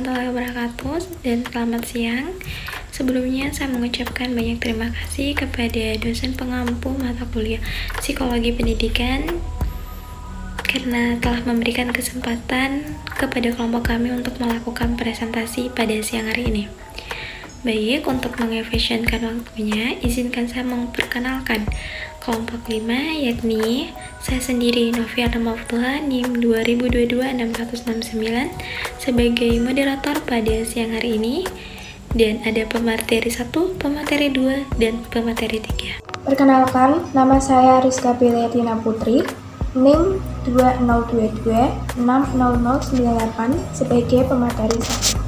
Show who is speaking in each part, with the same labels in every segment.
Speaker 1: warahmatullahi wabarakatuh dan selamat siang. Sebelumnya saya mengucapkan banyak terima kasih kepada dosen pengampu mata kuliah Psikologi Pendidikan karena telah memberikan kesempatan kepada kelompok kami untuk melakukan presentasi pada siang hari ini. Baik, untuk mengefisienkan waktunya, izinkan saya memperkenalkan kelompok 5, yakni saya sendiri Noviana Maftuha, NIM 2022-6169 sebagai moderator pada siang hari ini, dan ada pemateri 1, pemateri 2, dan pemateri 3.
Speaker 2: Perkenalkan, nama saya Rizka Piliatina Putri, NIM 2022-60098 sebagai pemateri 1.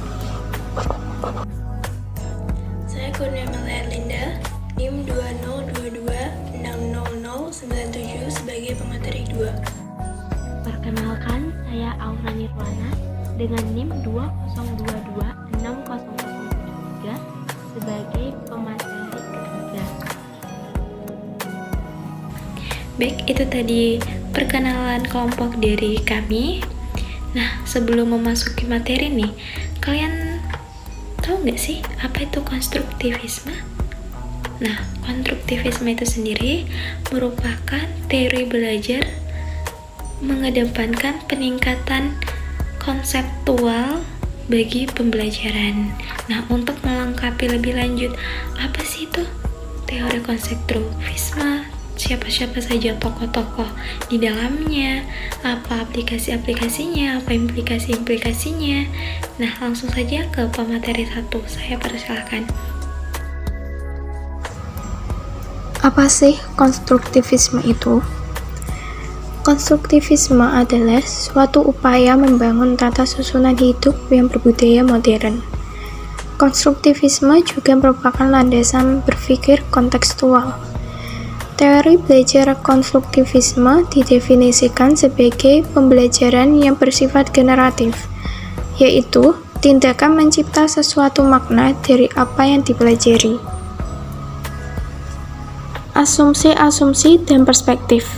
Speaker 1: Saya Kurnia Malaya Linda, NIM 2022-60097 sebagai pemateri 2.
Speaker 3: Perkenalkan, saya Aura Nirwana dengan NIM 2022-60073 sebagai pemateri ketiga.
Speaker 1: Baik, itu tadi perkenalan kelompok dari kami. Nah, sebelum memasuki materi nih, kalian tahu nggak sih apa itu konstruktivisme? Nah, konstruktivisme itu sendiri merupakan teori belajar mengedepankan peningkatan konseptual bagi pembelajaran. Nah, untuk melengkapi lebih lanjut, apa sih itu teori konstruktivisme? Siapa-siapa saja tokoh-tokoh di dalamnya, apa aplikasi-aplikasinya, apa implikasi-implikasinya. Nah, langsung saja ke pemateri 1, saya persilahkan.
Speaker 2: Apa sih konstruktivisme itu? Konstruktivisme adalah suatu upaya membangun tata susunan hidup yang berbudaya modern. Konstruktivisme juga merupakan landasan berpikir kontekstual. Teori belajar konstruktivisme didefinisikan sebagai pembelajaran yang bersifat generatif, yaitu tindakan mencipta sesuatu makna dari apa yang dipelajari. Asumsi-asumsi dan perspektif.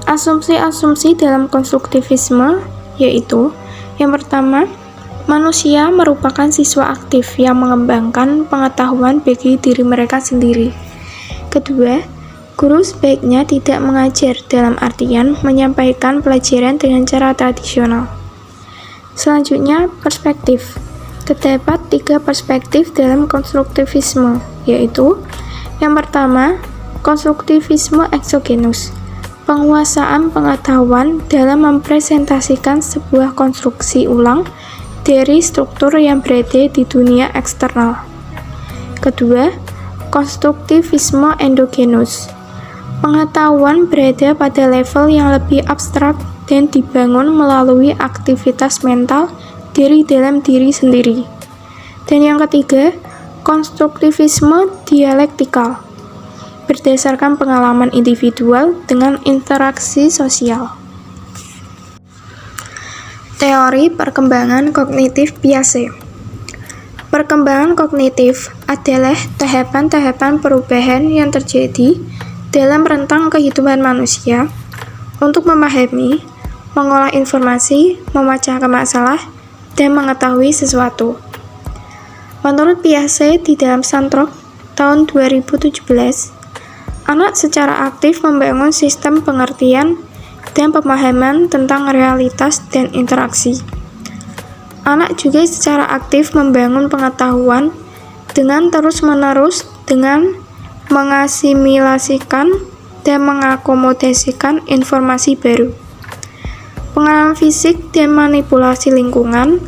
Speaker 2: Asumsi-asumsi dalam konstruktivisme yaitu, yang pertama, manusia merupakan siswa aktif yang mengembangkan pengetahuan bagi diri mereka sendiri. Kedua, guru sebaiknya tidak mengajar dalam artian menyampaikan pelajaran dengan cara tradisional. Selanjutnya, perspektif. Terdapat 3 perspektif dalam konstruktivisme, yaitu yang pertama, konstruktivisme eksogenus, penguasaan pengetahuan dalam mempresentasikan sebuah konstruksi ulang dari struktur yang berada di dunia eksternal. Kedua, konstruktivisme endogenus, pengetahuan berada pada level yang lebih abstrak dan dibangun melalui aktivitas mental dari dalam diri sendiri. Dan yang ketiga, konstruktivisme dialektikal, berdasarkan pengalaman individual dengan interaksi sosial. Teori perkembangan kognitif Piaget. Perkembangan kognitif adalah tahapan-tahapan perubahan yang terjadi dalam rentang kehidupan manusia untuk memahami, mengolah informasi, memecahkan masalah, dan mengetahui sesuatu. Menurut Piaget di dalam Santrok tahun 2017, anak secara aktif membangun sistem pengertian dan pemahaman tentang realitas dan interaksi. Anak juga secara aktif membangun pengetahuan dengan terus-menerus dengan mengasimilasikan dan mengakomodasikan informasi baru. Pengalaman fisik dan manipulasi lingkungan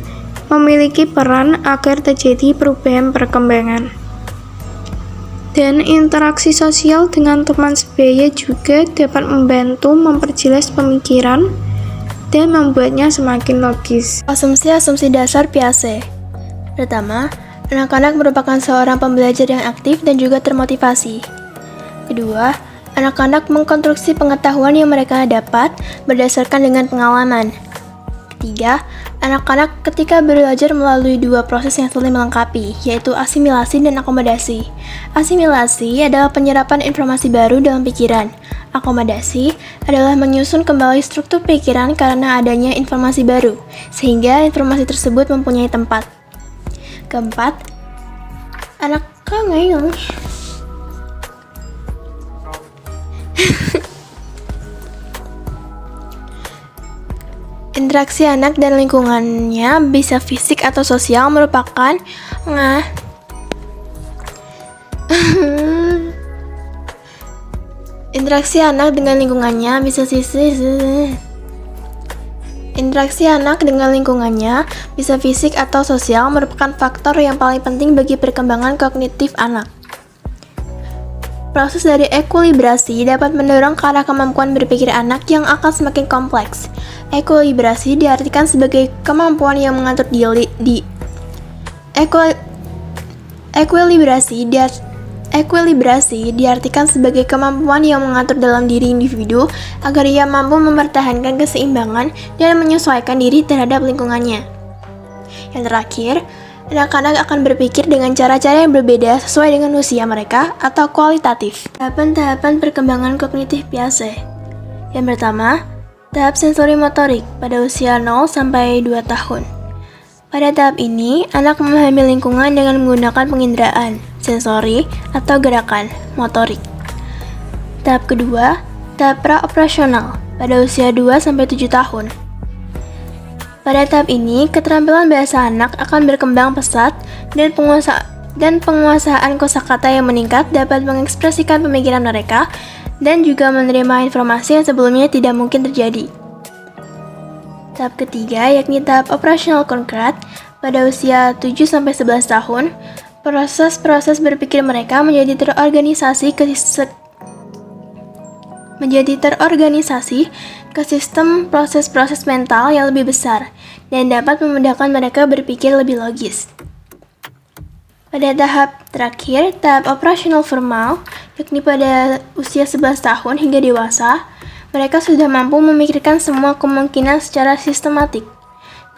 Speaker 2: memiliki peran agar terjadi perubahan perkembangan. Dan interaksi sosial dengan teman sebaya juga dapat membantu memperjelas pemikiran dan membuatnya semakin logis.
Speaker 4: Asumsi-asumsi dasar Piaget. Pertama, anak-anak merupakan seorang pembelajar yang aktif dan juga termotivasi. Kedua, anak-anak mengkonstruksi pengetahuan yang mereka dapat berdasarkan dengan pengalaman. Ketiga, anak-anak ketika belajar melalui 2 proses yang saling melengkapi, yaitu asimilasi dan akomodasi. Asimilasi adalah penyerapan informasi baru dalam pikiran. Akomodasi adalah menyusun kembali struktur pikiran karena adanya informasi baru, sehingga informasi tersebut mempunyai tempat. Keempat, anak ngayong. Interaksi anak dan lingkungannya bisa fisik atau sosial merupakan Interaksi anak dengan lingkungannya bisa fisik atau sosial merupakan faktor yang paling penting bagi perkembangan kognitif anak. Proses dari ekuilibrasi dapat mendorong ke arah kemampuan berpikir anak yang akan semakin kompleks. Ekuilibrasi diartikan sebagai kemampuan yang mengatur Ekuilibrasi diartikan sebagai kemampuan yang mengatur dalam diri individu agar ia mampu mempertahankan keseimbangan dan menyesuaikan diri terhadap lingkungannya. Yang terakhir, anak-anak akan berpikir dengan cara-cara yang berbeda sesuai dengan usia mereka atau kualitatif. Tahapan-tahapan perkembangan kognitif Piaget. Yang pertama, tahap sensori motorik pada usia 0 sampai 2 tahun. Pada tahap ini, anak memahami lingkungan dengan menggunakan penginderaan, sensori, atau gerakan, motorik. Tahap kedua, tahap pra-operasional, pada usia 2-7 tahun. Pada tahap ini, keterampilan bahasa anak akan berkembang pesat dan penguasaan kosakata yang meningkat dapat mengekspresikan pemikiran mereka dan juga menerima informasi yang sebelumnya tidak mungkin terjadi. Tahap ketiga, yakni tahap operasional konkret, pada usia 7-11 tahun, proses-proses berpikir mereka menjadi terorganisasi ke sistem proses-proses mental yang lebih besar dan dapat memudahkan mereka berpikir lebih logis. Pada tahap terakhir, tahap operasional formal, yakni pada usia 11 tahun hingga dewasa, mereka sudah mampu memikirkan semua kemungkinan secara sistematik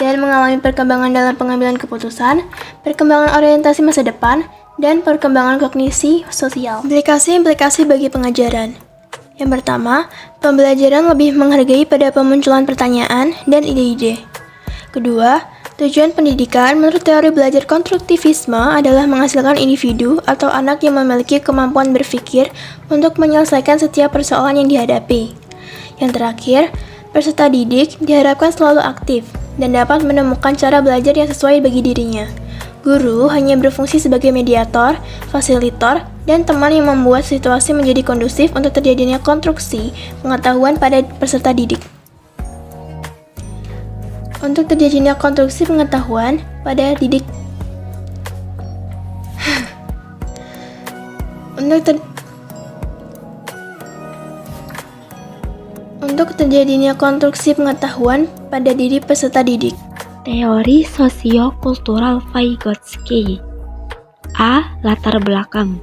Speaker 4: dan mengalami perkembangan dalam pengambilan keputusan, perkembangan orientasi masa depan, dan perkembangan kognisi sosial. Implikasi-implikasi bagi pengajaran. Yang pertama, pembelajaran lebih menghargai pada pemunculan pertanyaan dan ide-ide. Kedua, tujuan pendidikan menurut teori belajar konstruktivisme adalah menghasilkan individu atau anak yang memiliki kemampuan berpikir untuk menyelesaikan setiap persoalan yang dihadapi. Yang terakhir, peserta didik diharapkan selalu aktif dan dapat menemukan cara belajar yang sesuai bagi dirinya. Guru hanya berfungsi sebagai mediator, fasilitor, dan teman yang membuat situasi menjadi kondusif untuk terjadinya konstruksi pengetahuan pada peserta didik. Untuk terjadinya konstruksi pengetahuan pada didik Untuk terjadinya konstruksi pengetahuan pada diri peserta didik.
Speaker 3: Teori sosiokultural Vygotsky. A. Latar belakang.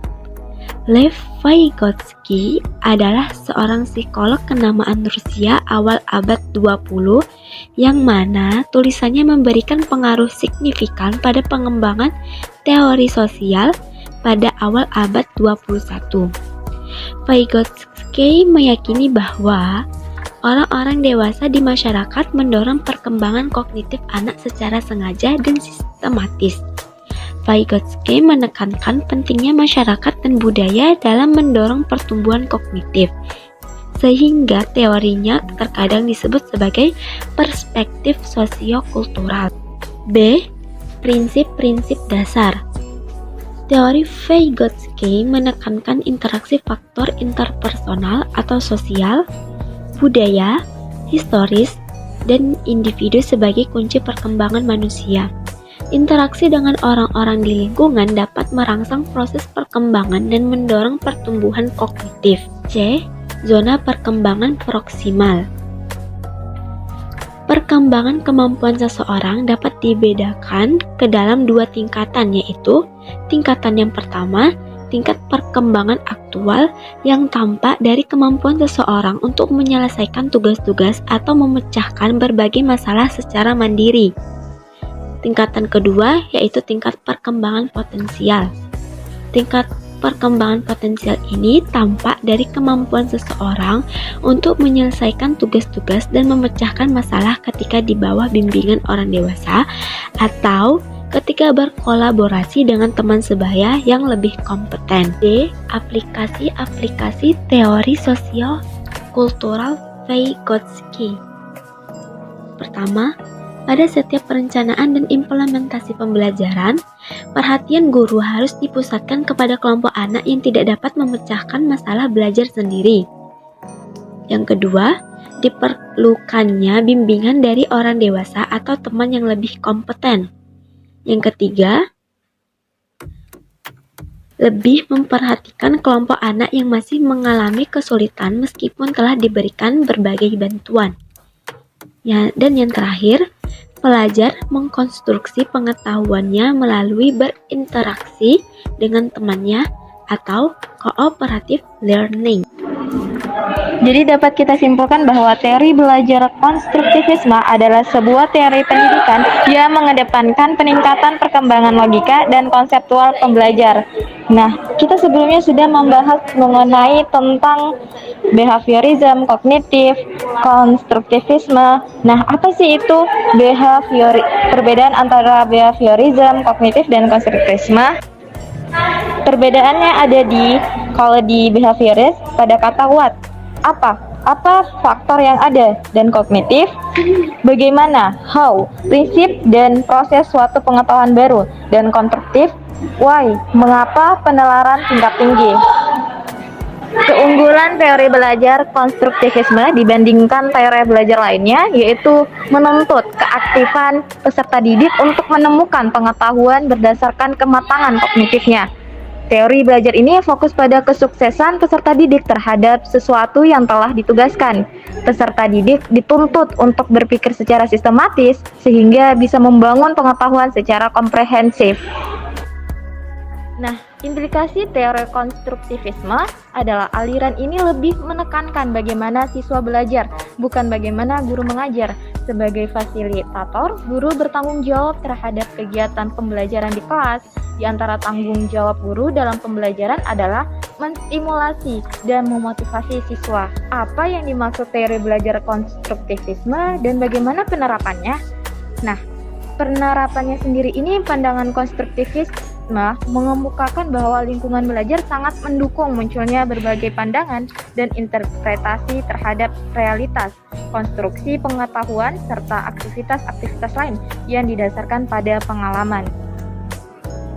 Speaker 3: Lev Vygotsky adalah seorang psikolog kenamaan Rusia awal abad 20 yang mana tulisannya memberikan pengaruh signifikan pada pengembangan teori sosial pada awal abad 21. Vygotsky meyakini bahwa orang-orang dewasa di masyarakat mendorong perkembangan kognitif anak secara sengaja dan sistematis. Vygotsky menekankan pentingnya masyarakat dan budaya dalam mendorong pertumbuhan kognitif, sehingga teorinya terkadang disebut sebagai perspektif sosiokultural. B. Prinsip-prinsip dasar. Teori Vygotsky menekankan interaksi faktor interpersonal atau sosial, budaya, historis, dan individu sebagai kunci perkembangan manusia. Interaksi dengan orang-orang di lingkungan dapat merangsang proses perkembangan dan mendorong pertumbuhan kognitif. C. Zona perkembangan proksimal. Perkembangan kemampuan seseorang dapat dibedakan ke dalam dua tingkatan, yaitu tingkatan yang pertama, tingkat perkembangan aktual yang tampak dari kemampuan seseorang untuk menyelesaikan tugas-tugas atau memecahkan berbagai masalah secara mandiri. Tingkatan kedua yaitu tingkat perkembangan potensial. Tingkat perkembangan potensial ini tampak dari kemampuan seseorang untuk menyelesaikan tugas-tugas dan memecahkan masalah ketika di bawah bimbingan orang dewasa atau ketika berkolaborasi dengan teman sebaya yang lebih kompeten. D. Aplikasi-aplikasi teori sosio-kultural Vygotsky. Pertama, pada setiap perencanaan dan implementasi pembelajaran, perhatian guru harus dipusatkan kepada kelompok anak yang tidak dapat memecahkan masalah belajar sendiri. Yang kedua, diperlukannya bimbingan dari orang dewasa atau teman yang lebih kompeten. Yang ketiga, lebih memperhatikan kelompok anak yang masih mengalami kesulitan meskipun telah diberikan berbagai bantuan. Dan yang terakhir, pelajar mengkonstruksi pengetahuannya melalui berinteraksi dengan temannya atau cooperative learning.
Speaker 5: Jadi dapat kita simpulkan bahwa teori belajar konstruktivisme adalah sebuah teori pendidikan yang mengedepankan peningkatan perkembangan logika dan konseptual pembelajar. Nah, kita sebelumnya sudah membahas mengenai tentang behaviorism, kognitif, konstruktivisme. Nah, apa sih itu perbedaan antara behaviorism, kognitif, dan konstruktivisme? Perbedaannya ada kalau di behavioris pada kata what, apa faktor yang ada, dan kognitif bagaimana, how, prinsip dan proses suatu pengetahuan baru, dan konstruktif why, mengapa, penalaran tingkat tinggi. Keunggulan teori belajar konstruktivisme dibandingkan teori belajar lainnya yaitu menuntut keaktifan peserta didik untuk menemukan pengetahuan berdasarkan kematangan kognitifnya. Teori belajar ini fokus pada kesuksesan peserta didik terhadap sesuatu yang telah ditugaskan. Peserta didik dituntut untuk berpikir secara sistematis sehingga bisa membangun pengetahuan secara komprehensif. Nah, implikasi teori konstruktivisme adalah aliran ini lebih menekankan bagaimana siswa belajar, bukan bagaimana guru mengajar. Sebagai fasilitator, guru bertanggung jawab terhadap kegiatan pembelajaran di kelas. Di antara tanggung jawab guru dalam pembelajaran adalah menstimulasi dan memotivasi siswa. Apa yang dimaksud teori belajar konstruktivisme dan bagaimana penerapannya? Nah, penerapannya sendiri ini pandangan konstruktivisme mengemukakan bahwa lingkungan belajar sangat mendukung munculnya berbagai pandangan dan interpretasi terhadap realitas, konstruksi pengetahuan, serta aktivitas-aktivitas lain yang didasarkan pada pengalaman.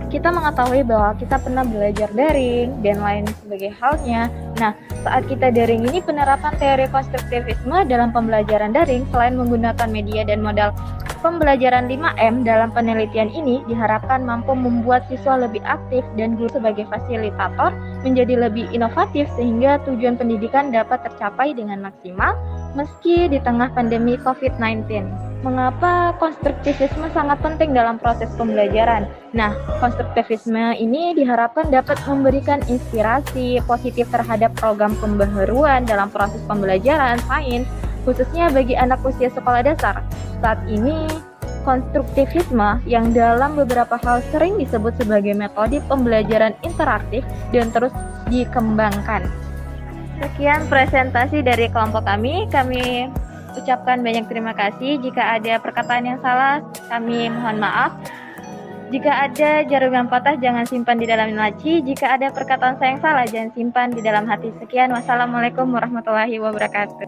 Speaker 5: Kita mengetahui bahwa kita pernah belajar daring dan lain sebagai halnya. Nah, saat kita daring ini penerapan teori konstruktivisme dalam pembelajaran daring selain menggunakan media dan modal pembelajaran 5M dalam penelitian ini diharapkan mampu membuat siswa lebih aktif dan guru sebagai fasilitator menjadi lebih inovatif sehingga tujuan pendidikan dapat tercapai dengan maksimal meski di tengah pandemi COVID-19. Mengapa konstruktivisme sangat penting dalam proses pembelajaran? Nah, konstruktivisme ini diharapkan dapat memberikan inspirasi positif terhadap program pembaharuan dalam proses pembelajaran sains, khususnya bagi anak usia sekolah dasar. Saat ini, konstruktivisme yang dalam beberapa hal sering disebut sebagai metode pembelajaran interaktif dan terus dikembangkan. Sekian presentasi dari kelompok kami. Kami ucapkan banyak terima kasih. Jika ada perkataan yang salah, kami mohon maaf. Jika ada jarum yang patah, jangan simpan di dalam laci. Jika ada perkataan saya yang salah, jangan simpan di dalam hati. Sekian, wassalamualaikum warahmatullahi wabarakatuh.